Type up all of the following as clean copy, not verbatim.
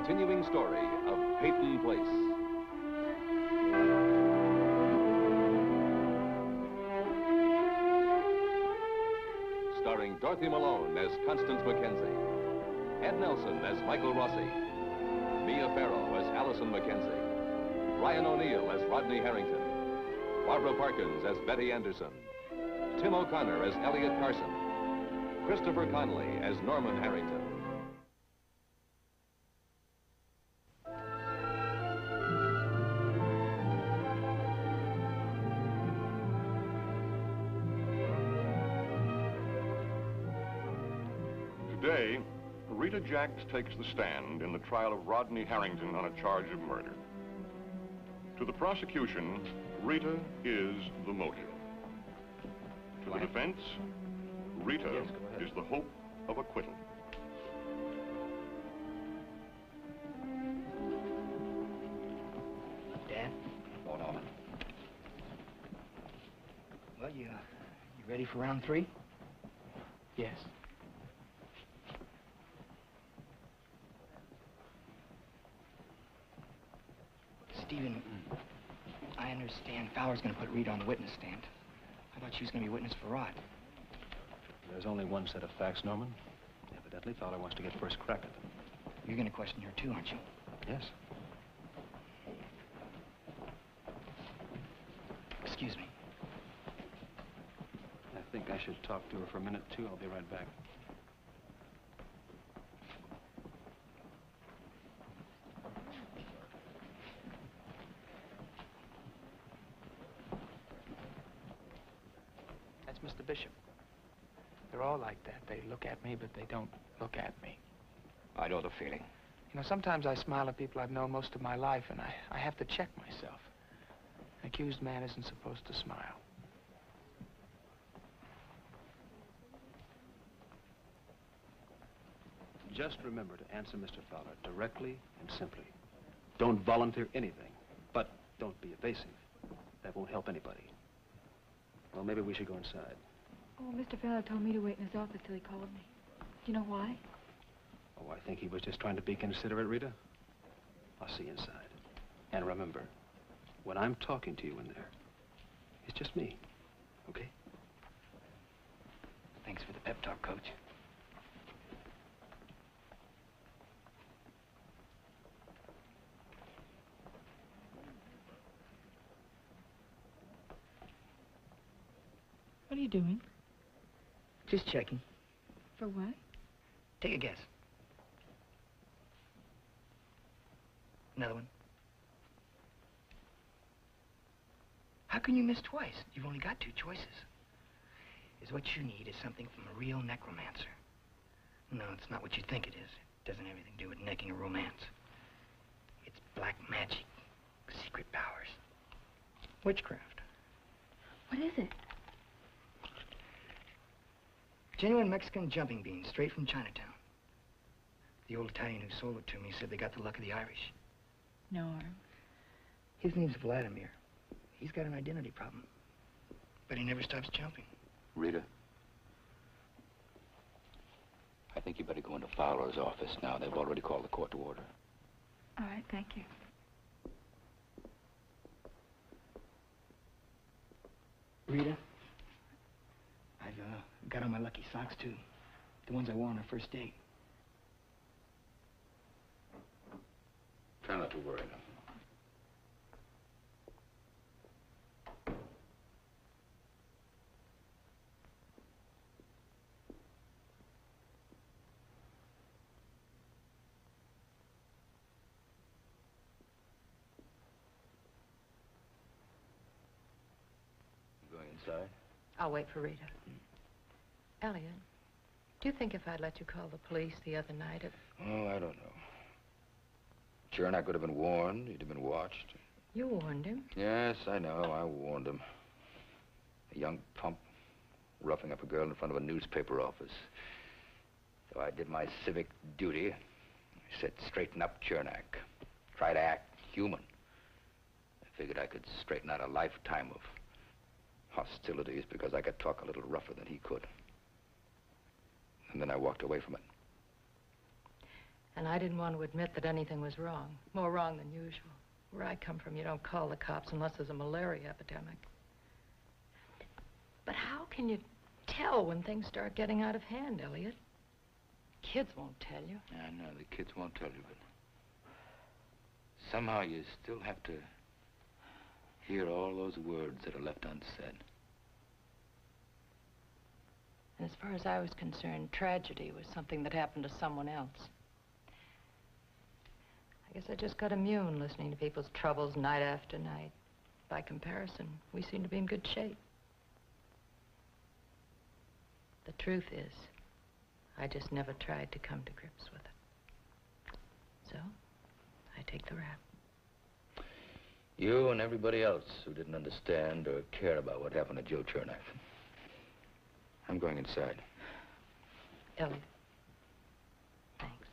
continuing story of Peyton Place. Starring Dorothy Malone as Constance Mackenzie, Ed Nelson as Michael Rossi, Mia Farrow as Allison Mackenzie, Ryan O'Neill as Rodney Harrington, Barbara Parkins as Betty Anderson, Tim O'Connor as Elliot Carson, Christopher Conley as Norman Harrington. Today, Rita Jacks takes the stand in the trial of Rodney Harrington on a charge of murder. To the prosecution, Rita is the motive. To the defense, Rita is the hope of acquittal. Dad? Oh, Norman. Well, you ready for round 3? Yes. Stephen, I understand Fowler's going to put Rita on the witness stand. I thought she was going to be witness for Rod. There's only one set of facts, Norman. Evidently, Fowler wants to get first crack at them. You're going to question her too, aren't you? Yes. Excuse me. I think I should talk to her for a minute, too. I'll be right back. That's Mr. Bishop. They're all like that. They look at me, but they don't look at me. I know the feeling. You know, sometimes I smile at people I've known most of my life, and I have to check myself. An accused man isn't supposed to smile. Just remember to answer Mr. Fowler directly and simply. Don't volunteer anything, but don't be evasive. That won't help anybody. Well, maybe we should go inside. Oh, Mr. Fowler told me to wait in his office till he called me. Do you know why? Oh, I think he was just trying to be considerate, Rita. I'll see you inside. And remember, when I'm talking to you in there, it's just me, okay? Thanks for the pep talk, Coach. What are you doing? Just checking. For what? Take a guess. Another one. How can you miss twice? You've only got 2 choices. Is what you need is something from a real necromancer. No, it's not what you think it is. It doesn't have anything to do with necking a romance. It's black magic, secret powers, witchcraft. What is it? Genuine Mexican jumping beans, straight from Chinatown. The old Italian who sold it to me said they got the luck of the Irish. Norm. His name's Vladimir. He's got an identity problem, but he never stops jumping. Rita, I think you better go into Fowler's office now. They've already called the court to order. All right, thank you. Rita, I've got on my lucky socks, too. The ones I wore on our first date. Try not to worry now. Going inside? I'll wait for Rita. Elliot, do you think if I'd let you call the police the other night, Oh, I don't know. Sharon, I could have been warned. He'd have been watched. You warned him? Yes, I know. I warned him. A young pump roughing up a girl in front of a newspaper office. So I did my civic duty. I said, straighten up, Chernak. Try to act human. I figured I could straighten out a lifetime of hostilities because I could talk a little rougher than he could. And then I walked away from it. And I didn't want to admit that anything was wrong. More wrong than usual. Where I come from, you don't call the cops unless there's a malaria epidemic. But how can you tell when things start getting out of hand, Elliot? Kids won't tell you. I know, the kids won't tell you, but somehow you still have to hear all those words that are left unsaid. And as far as I was concerned, tragedy was something that happened to someone else. I guess I just got immune listening to people's troubles night after night. By comparison, we seem to be in good shape. The truth is, I just never tried to come to grips with it. So, I take the rap. You and everybody else who didn't understand or care about what happened to Joe Chernak. I'm going inside. Elliot. Thanks.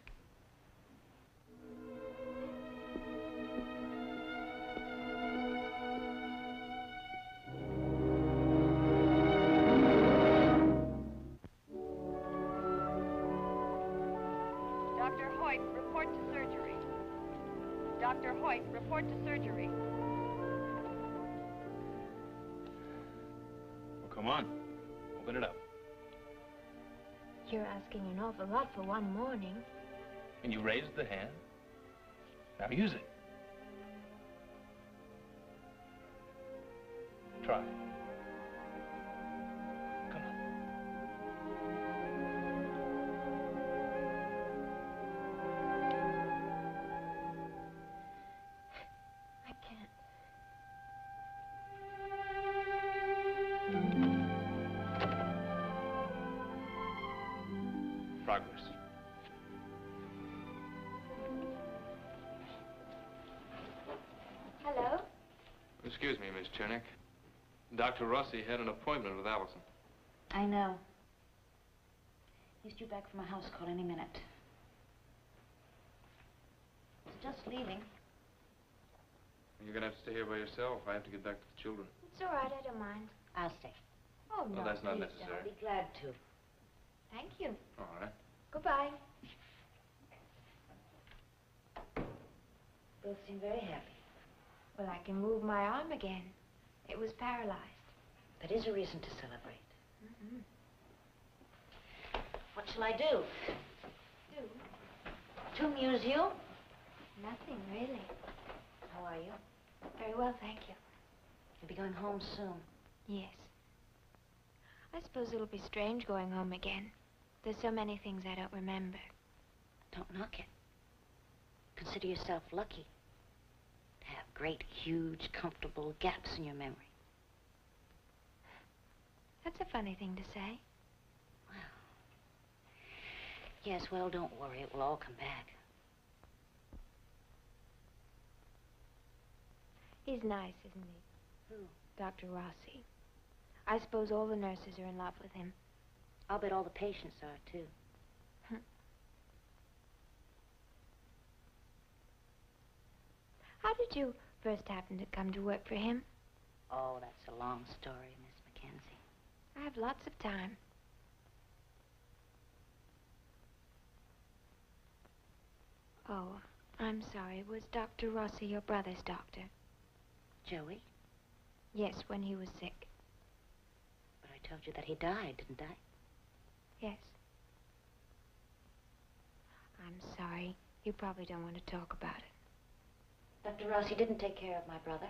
Dr. Hoyt, report to surgery. Dr. Hoyt, report to surgery. Well, come on. Open it up. You're asking an awful lot for one morning. And you raised the hand. Now use it. Try. Come on. I can't. Progress. Hello? Excuse me, Miss Chernak. Dr. Rossi had an appointment with Allison. I know. He's due back from a house call any minute. He's just leaving. You're gonna have to stay here by yourself. I have to get back to the children. It's all right, I don't mind. I'll stay. Oh, no, Well, that's not please necessary. I'll be glad to. Thank you. All right. Goodbye. Both seem very happy. Well, I can move my arm again. It was paralyzed. That is a reason to celebrate. Mm-hmm. What shall I do? To amuse you? Nothing, really. How are you? Very well, thank you. You'll be going home soon. Yes. I suppose it'll be strange going home again. There's so many things I don't remember. Don't knock it. Consider yourself lucky to have great, huge, comfortable gaps in your memory. That's a funny thing to say. Well, yes, well, don't worry. It will all come back. He's nice, isn't he? Who? Dr. Rossi. I suppose all the nurses are in love with him. I'll bet all the patients are, too. How did you first happen to come to work for him? Oh, that's a long story, Miss Mackenzie. I have lots of time. Oh, I'm sorry. Was Dr. Rossi your brother's doctor? Joey? Yes, when he was sick. But I told you that he died, didn't I? Yes. I'm sorry. You probably don't want to talk about it. Dr. Rossi didn't take care of my brother.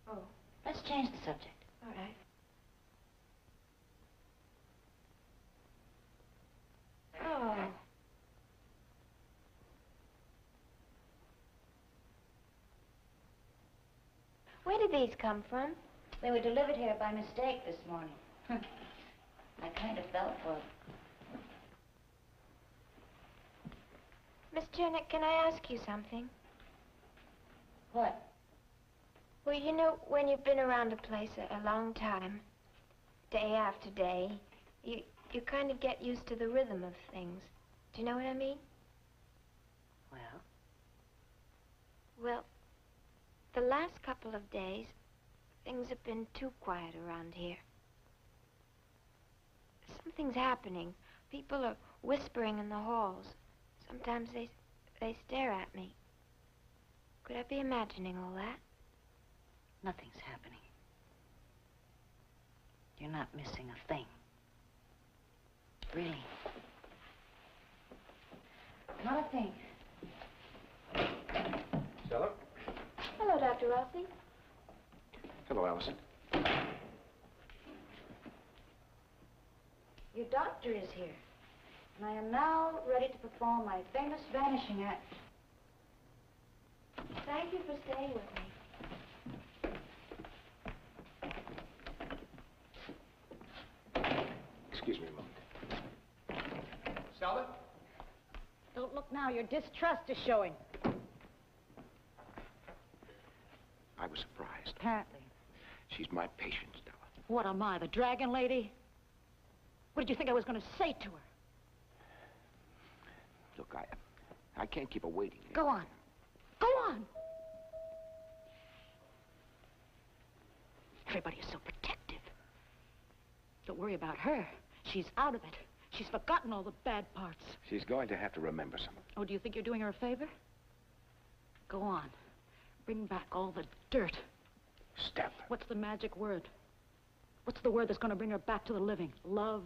Oh. Let's change the subject. All right. Oh. Where did these come from? They were delivered here by mistake this morning. I kind of fell for them. Miss Chernak, can I ask you something? What? Well, you know, when you've been around a place a long time, day after day, you kind of get used to the rhythm of things. Do you know what I mean? Well? Well, the last couple of days, things have been too quiet around here. Something's happening. People are whispering in the halls. Sometimes they They stare at me. Could I be imagining all that? Nothing's happening. You're not missing a thing. Really. Not a thing. Stella? Hello, Dr. Rossi. Hello, Allison. Your doctor is here. And I am now ready to perform my famous vanishing act. Thank you for staying with me. Excuse me a moment. Stella? Don't look now. Your distrust is showing. I was surprised. Apparently. She's my patient, Stella. What am I, the dragon lady? What did you think I was going to say to her? Look, I can't keep her waiting. Go on. Go on. Everybody is so protective. Don't worry about her. She's out of it. She's forgotten all the bad parts. She's going to have to remember something. Oh, do you think you're doing her a favor? Go on. Bring back all the dirt. Stella. What's the magic word? What's the word that's going to bring her back to the living? Love,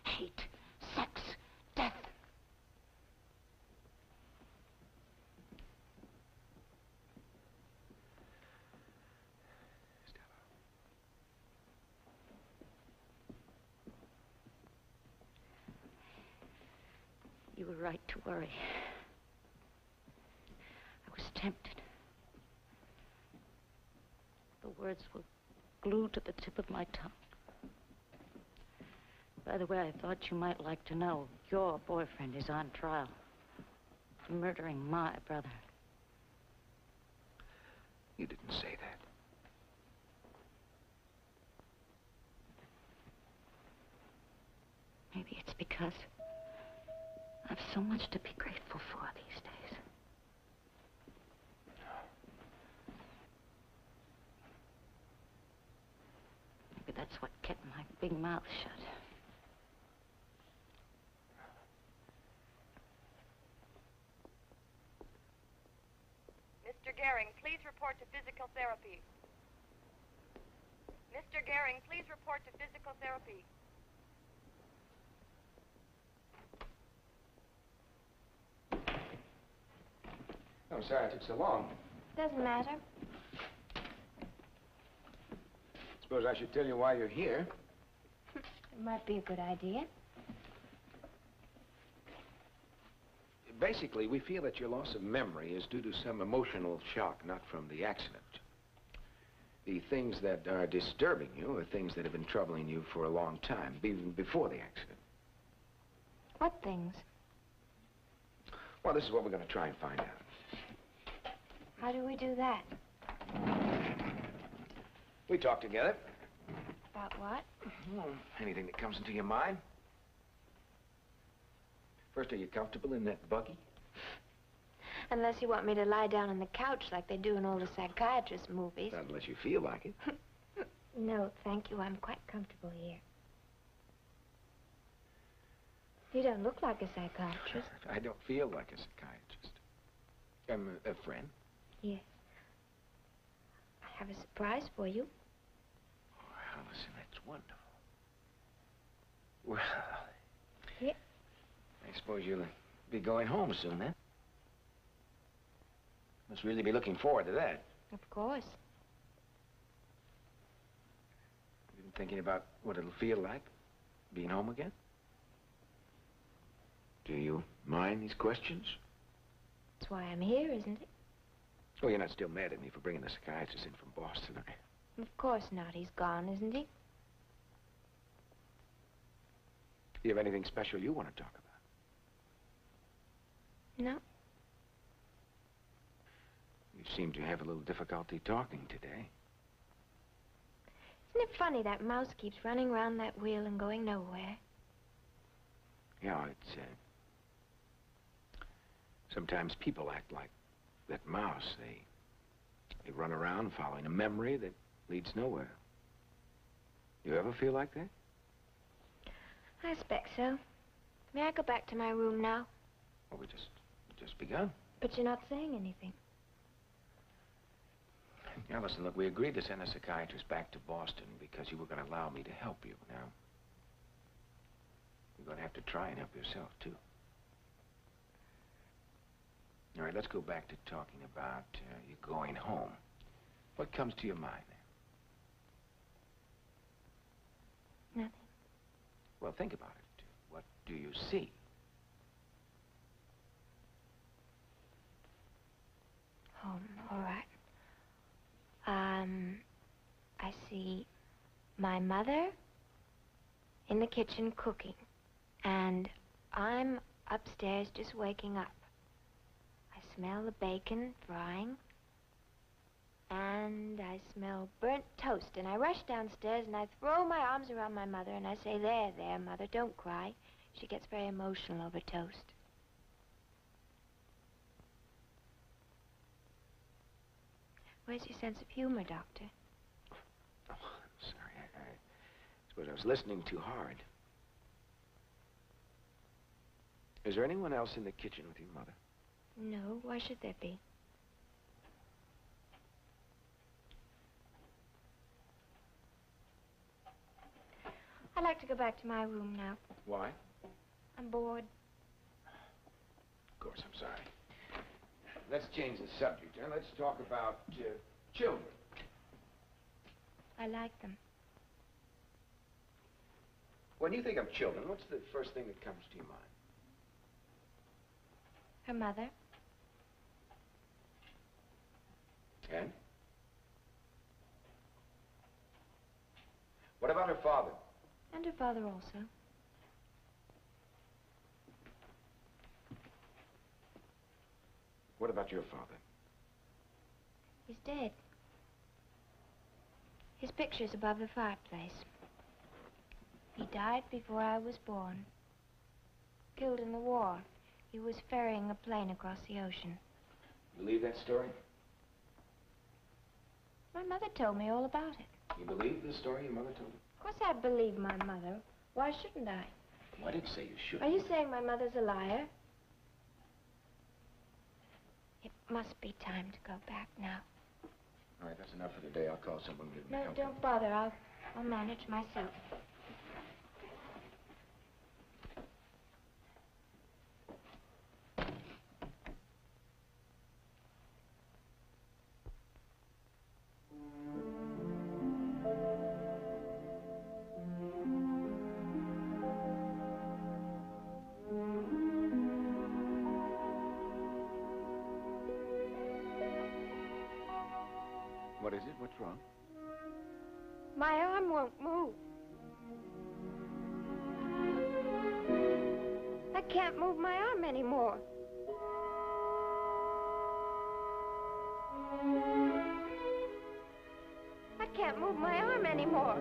hate, sex, death. You were right to worry. I was tempted. The words were glued to the tip of my tongue. By the way, I thought you might like to know your boyfriend is on trial for murdering my brother. You didn't say that. Maybe it's because I've so much to be grateful for these days. Maybe that's what kept my big mouth shut. Mr. Gehring, please report to physical therapy. Mr. Gehring, please report to physical therapy. I'm sorry it took so long. Doesn't matter. Suppose I should tell you why you're here. It might be a good idea. Basically, we feel that your loss of memory is due to some emotional shock, not from the accident. The things that are disturbing you are things that have been troubling you for a long time, even before the accident. What things? Well, this is what we're going to try and find out. How do we do that? We talk together. About what? Well, anything that comes into your mind. First, are you comfortable in that buggy? Unless you want me to lie down on the couch like they do in all the psychiatrist movies. Not unless you feel like it. No, thank you. I'm quite comfortable here. You don't look like a psychiatrist. I don't feel like a psychiatrist. I'm a friend. Yes. I have a surprise for you. Oh, Allison, that's wonderful. Well, Yeah. I suppose you'll be going home soon, then? Must really be looking forward to that. Of course. You been thinking about what it'll feel like, being home again? Do you mind these questions? That's why I'm here, isn't it? Oh, you're not still mad at me for bringing the psychiatrist in from Boston, are you? Of course not. He's gone, isn't he? Do you have anything special you want to talk about? No. You seem to have a little difficulty talking today. Isn't it funny that mouse keeps running around that wheel and going nowhere? Yeah, it's, sometimes people act like that mouse. They run around following a memory that leads nowhere. You ever feel like that? I expect so. May I go back to my room now? Well, we just Just begun. But you're not saying anything. Allison, look, we agreed to send a psychiatrist back to Boston because you were going to allow me to help you. Now, you're going to have to try and help yourself, too. All right, let's go back to talking about you going home. What comes to your mind now? Nothing. Well, think about it. What do you see? Home, all right. I see my mother in the kitchen cooking, and I'm upstairs just waking up. I smell the bacon frying, and I smell burnt toast, and I rush downstairs and I throw my arms around my mother and I say, there, Mother, don't cry. She gets very emotional over toast. Where's your sense of humor, Doctor? Oh, I'm sorry. I suppose I was listening too hard. Is there anyone else in the kitchen with you, Mother? No, why should there be? I'd like to go back to my room now. Why? I'm bored. Of course, I'm sorry. Let's change the subject, and let's talk about children. I like them. When you think of children, what's the first thing that comes to your mind? Her mother. And? What about her father? And her father also. What about your father? He's dead. His picture's above the fireplace. He died before I was born. Killed in the war. He was ferrying a plane across the ocean. Believe that story? My mother told me all about it. You believe the story your mother told you? Of course I believe my mother. Why shouldn't I? Well, I didn't say you should. Are you saying my mother's a liar? It must be time to go back now. All right, that's enough for today. I'll call someone and give them No, help. don't bother. I'll manage myself. What is it? What's wrong? My arm won't move. I can't move my arm anymore. I can't move my arm anymore.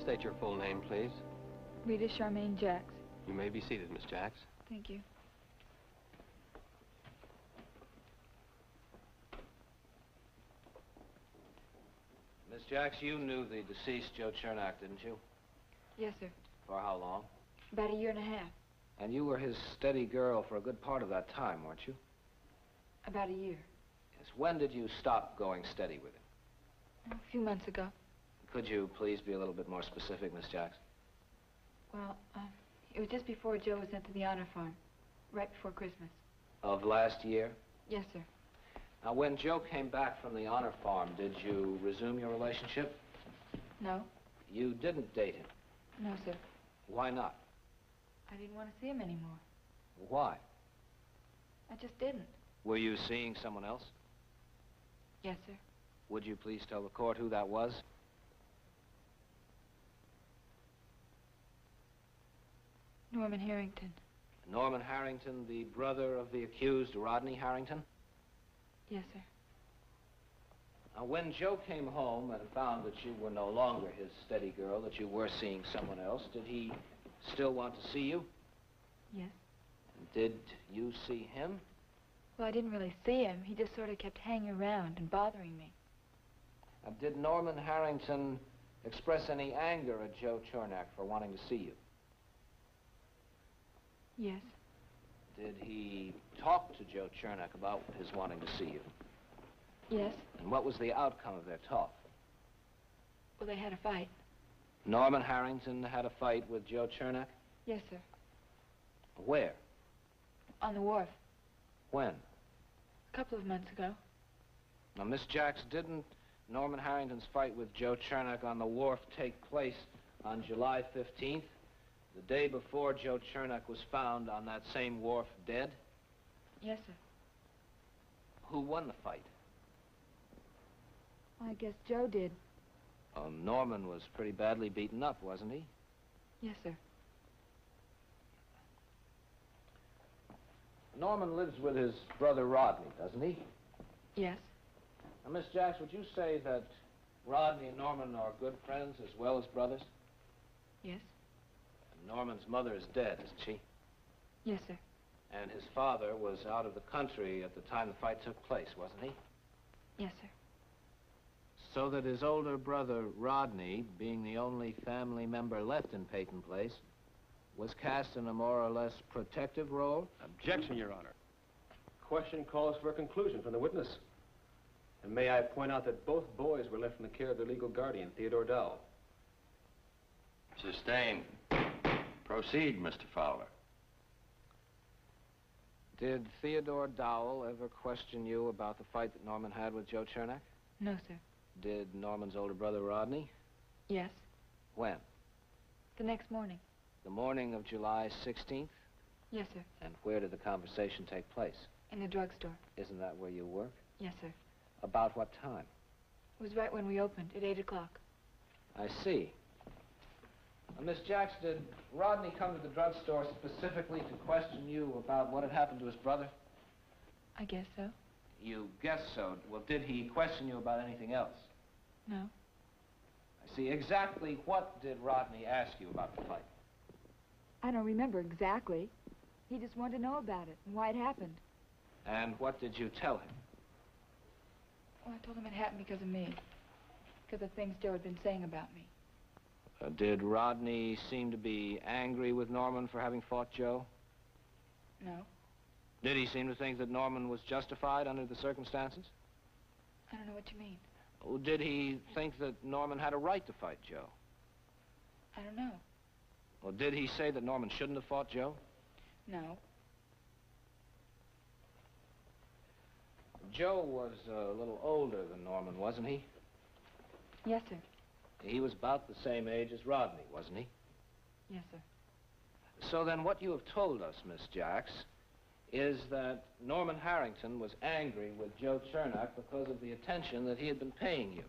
State your full name, please. Rita Charmaine Jacks. You may be seated, Miss Jacks. Thank you. Miss Jacks, you knew the deceased Joe Chernak, didn't you? Yes, sir. For how long? About a year and a half. And you were his steady girl for a good part of that time, weren't you? About a year. Yes. When did you stop going steady with him? A few months ago. Could you please be a little bit more specific, Miss Jacks? Well, it was just before Joe was sent to the honor farm. Right before Christmas. Of last year? Yes, sir. Now, when Joe came back from the honor farm, did you resume your relationship? No. You didn't date him? No, sir. Why not? I didn't want to see him anymore. Why? I just didn't. Were you seeing someone else? Yes, sir. Would you please tell the court who that was? Norman Harrington. Norman Harrington, the brother of the accused Rodney Harrington? Yes, sir. Now, when Joe came home and found that you were no longer his steady girl, that you were seeing someone else, did he still want to see you? Yes. And did you see him? Well, I didn't really see him. He just sort of kept hanging around and bothering me. Now, did Norman Harrington express any anger at Joe Chernak for wanting to see you? Yes. Did he talk to Joe Chernak about his wanting to see you? Yes. And what was the outcome of their talk? Well, they had a fight. Norman Harrington had a fight with Joe Chernak? Yes, sir. Where? On the wharf. When? A couple of months ago. Now, Miss Jacks, didn't Norman Harrington's fight with Joe Chernak on the wharf take place on July 15th, the day before Joe Chernak was found on that same wharf dead? Yes, sir. Who won the fight? I guess Joe did. Oh, Norman was pretty badly beaten up, wasn't he? Yes, sir. Norman lives with his brother Rodney, doesn't he? Yes. Now, Miss Jacks, would you say that Rodney and Norman are good friends as well as brothers? Yes. And Norman's mother is dead, isn't she? Yes, sir. And his father was out of the country at the time the fight took place, wasn't he? Yes, sir. So that his older brother, Rodney, being the only family member left in Peyton Place, was cast in a more or less protective role? Objection, Your Honor. Question calls for a conclusion from the witness. And may I point out that both boys were left in the care of their legal guardian, Theodore Dowell. Sustained. Proceed, Mr. Fowler. Did Theodore Dowell ever question you about the fight that Norman had with Joe Chernak? No, sir. Did Norman's older brother, Rodney? Yes. When? The next morning. The morning of July 16th? Yes, sir. And where did the conversation take place? In the drugstore. Isn't that where you work? Yes, sir. About what time? It was right when we opened, at 8 o'clock. I see. Miss Jacks, did Rodney come to the drugstore specifically to question you about what had happened to his brother? I guess so. You guess so. Well, did he question you about anything else? No. I see. Exactly what did Rodney ask you about the fight? I don't remember exactly. He just wanted to know about it and why it happened. And what did you tell him? Well, I told him it happened because of me. Because of things Joe had been saying about me. Did Rodney seem to be angry with Norman for having fought Joe? No. Did he seem to think that Norman was justified under the circumstances? I don't know what you mean. Oh, did he think that Norman had a right to fight Joe? I don't know. Well, did he say that Norman shouldn't have fought Joe? No. Joe was a little older than Norman, wasn't he? Yes, sir. He was about the same age as Rodney, wasn't he? Yes, sir. So then what you have told us, Miss Jacks, is that Norman Harrington was angry with Joe Chernak because of the attention that he had been paying you.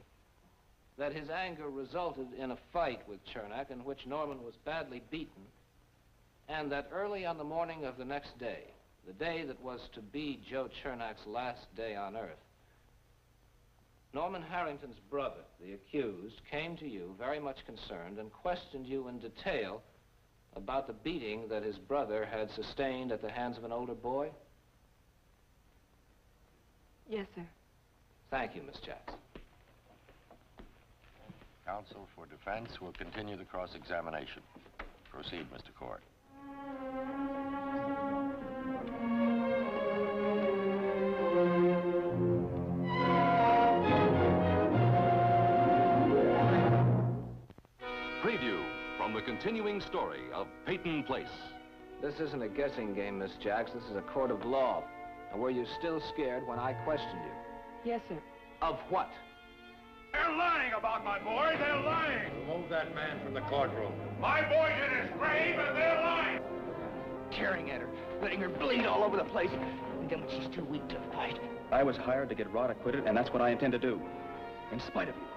That his anger resulted in a fight with Chernak in which Norman was badly beaten, and that early on the morning of the next day, the day that was to be Joe Chernak's last day on Earth, Norman Harrington's brother, the accused, came to you very much concerned and questioned you in detail about the beating that his brother had sustained at the hands of an older boy? Yes, sir. Thank you, Miss Jacks. Counsel for defense will continue the cross-examination. Proceed, Mr. Court. Preview from the continuing story of Peyton Place. This isn't a guessing game, Miss Jacks. This is a court of law. And were you still scared when I questioned you? Yes, sir. Of what? They're lying about my boy. They're lying. Remove that man from the courtroom. My boy's in his grave, and they're lying. Tearing at her, letting her bleed all over the place. And then when she's too weak to fight. I was hired to get Rod acquitted, and that's what I intend to do. In spite of you.